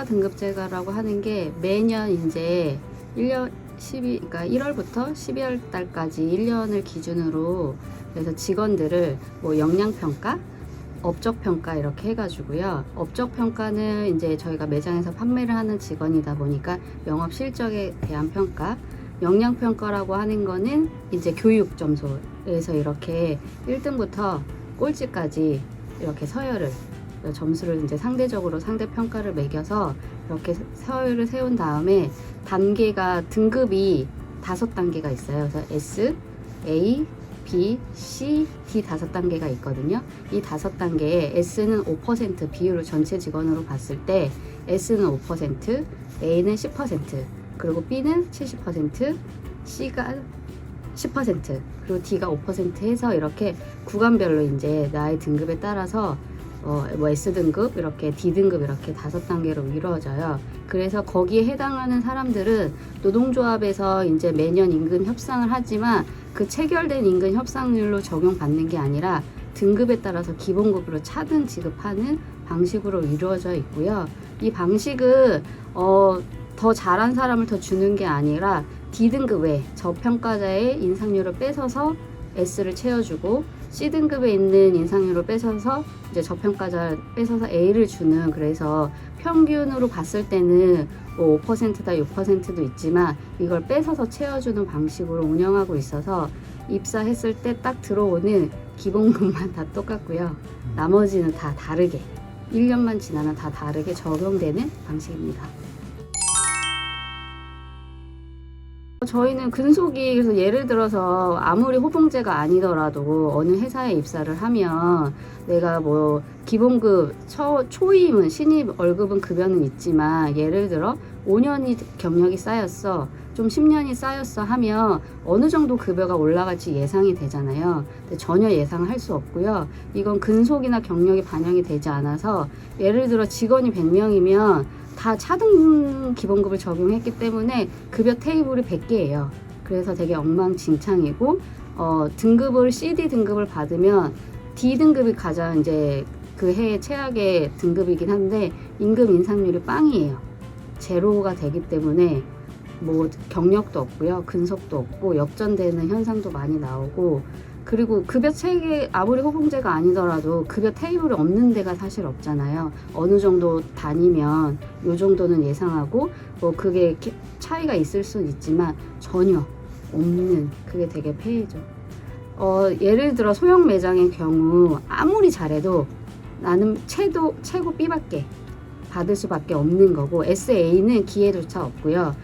등급제가라고 하는 게 매년 이제 1년 그러니까 1월부터 12월 달까지 1년을 기준으로 그래서 직원들을 뭐 역량평가, 업적평가 이렇게 해가지고요. 업적평가는 이제 저희가 매장에서 판매를 하는 직원이다 보니까 영업 실적에 대한 평가, 역량평가라고 하는 거는 이제 교육 점수에서 이렇게 1등부터 꼴찌까지 이렇게 서열을 점수를 이제 상대적으로 상대평가를 매겨서 이렇게 서열을 세운 다음에 단계가 등급이 5단계가 있어요. 그래서 S, A, B, C, D 5단계가 있거든요. 이 5단계에 S는 5% 비율을 전체 직원으로 봤을 때 S는 5%, A는 10%, 그리고 B는 70%, C가 10%, 그리고 D가 5% 해서 이렇게 구간별로 이제 나의 등급에 따라서 뭐 S등급, 이렇게 D등급 이렇게 5단계로 이루어져요. 그래서 거기에 해당하는 사람들은 노동조합에서 이제 매년 임금 협상을 하지만 그 체결된 임금 협상률로 적용받는 게 아니라 등급에 따라서 기본급으로 차등 지급하는 방식으로 이루어져 있고요. 이 방식은 더 잘한 사람을 더 주는 게 아니라 D등급에 저평가자의 인상률을 뺏어서 S를 채워주고 C등급에 있는 인상률을 뺏어서 이제 저평가자 뺏어서 A를 주는, 그래서 평균으로 봤을 때는 뭐 5%다 6%도 있지만 이걸 뺏어서 채워주는 방식으로 운영하고 있어서 입사했을 때 딱 들어오는 기본급만 다 똑같고요. 나머지는 다 다르게 1년만 지나면 다 다르게 적용되는 방식입니다. 저희는 근속이, 그래서 예를 들어서 아무리 호봉제가 아니더라도 어느 회사에 입사를 하면 내가 뭐 기본급 초임은 신입 월급은 급여는 있지만 예를 들어 5년이 경력이 쌓였어, 좀 10년이 쌓였어 하면 어느 정도 급여가 올라갈지 예상이 되잖아요. 근데 전혀 예상을 할 수 없고요. 이건 근속이나 경력이 반영이 되지 않아서 예를 들어 직원이 100명이면 다 차등 기본급을 적용했기 때문에 급여 테이블이 100개예요. 그래서 되게 엉망진창이고, 등급을 CD 등급을 받으면 D 등급이 가장 이제 그 해의 최악의 등급이긴 한데 임금 인상률이 빵이에요. 제로가 되기 때문에 뭐 경력도 없고요, 근속도 없고 역전되는 현상도 많이 나오고, 그리고 급여 체계 아무리 호봉제가 아니더라도 급여 테이블이 없는 데가 사실 없잖아요. 어느 정도 다니면 요 정도는 예상하고 뭐 그게 차이가 있을 수는 있지만 전혀 없는, 그게 되게 폐해죠. 예를 들어 소형 매장의 경우 아무리 잘해도 나는 최고 B밖에 받을 수밖에 없는 거고, SA는 기회조차 없고요.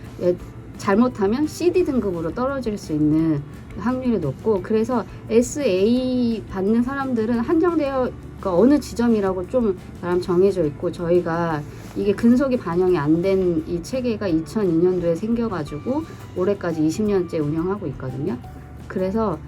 잘못하면 CD 등급으로 떨어질 수 있는 확률이 높고, 그래서 SA 받는 사람들은 한정되어, 그러니까 어느 지점이라고 좀 나름 정해져 있고, 저희가 이게 근속이 반영이 안 된 이 체계가 2002년도에 생겨가지고 올해까지 20년째 운영하고 있거든요. 그래서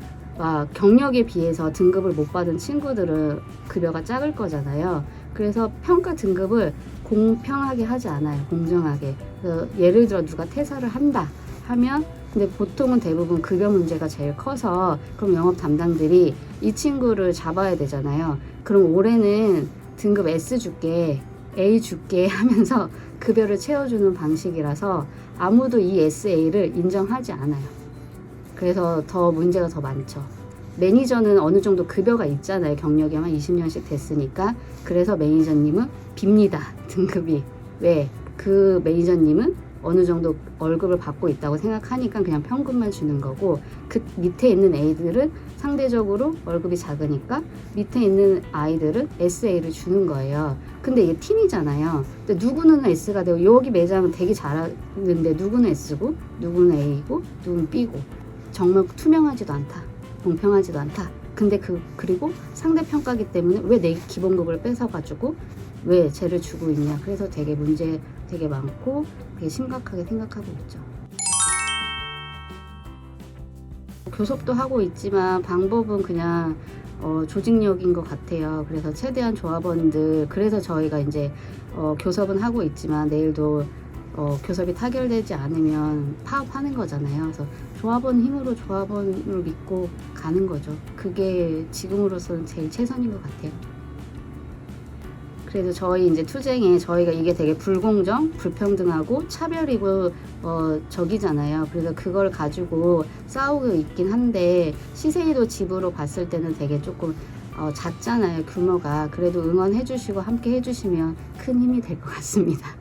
경력에 비해서 등급을 못 받은 친구들은 급여가 작을 거잖아요. 그래서 평가 등급을 공평하게 하지 않아요. 공정하게. 그래서 예를 들어 누가 퇴사를 한다 하면, 근데 보통은 대부분 급여 문제가 제일 커서 그럼 영업 담당들이 이 친구를 잡아야 되잖아요. 그럼 올해는 등급 S 줄게, A 줄게 하면서 급여를 채워주는 방식이라서 아무도 이 SA를 인정하지 않아요. 그래서 더 문제가 더 많죠. 매니저는 어느 정도 급여가 있잖아요. 경력이 한 20년씩 됐으니까. 그래서 매니저님은 빕니다. 등급이. 왜? 그 매니저님은 어느 정도 월급을 받고 있다고 생각하니까 그냥 평균만 주는 거고, 그 밑에 있는 애들은 상대적으로 월급이 작으니까 밑에 있는 아이들은 SA를 주는 거예요. 근데 이게 팀이잖아요. 근데 누구는 S가 되고, 여기 매장은 되게 잘하는데 누구는 S고 누구는 A고 누구는 B고, 정말 투명하지도 않다, 공평하지도 않다. 근데 그리고 상대평가기 때문에 왜 내 기본급을 뺏어가지고 왜 쟤를 주고 있냐. 그래서 되게 문제 되게 많고 되게 심각하게 생각하고 있죠. 교섭도 하고 있지만 방법은 그냥 조직력인 것 같아요. 그래서 최대한 조합원들, 그래서 저희가 이제 교섭은 하고 있지만 내일도 교섭이 타결되지 않으면 파업하는 거잖아요. 그래서 조합원 힘으로 조합원을 믿고 가는 거죠. 그게 지금으로서는 제일 최선인 것 같아요. 그래도 저희 이제 투쟁에 저희가 이게 되게 불공정, 불평등하고 차별이고 적이잖아요. 그래서 그걸 가지고 싸우고 있긴 한데 시세이도 집으로 봤을 때는 되게 조금 작잖아요, 규모가. 그래도 응원해 주시고 함께 해 주시면 큰 힘이 될 것 같습니다.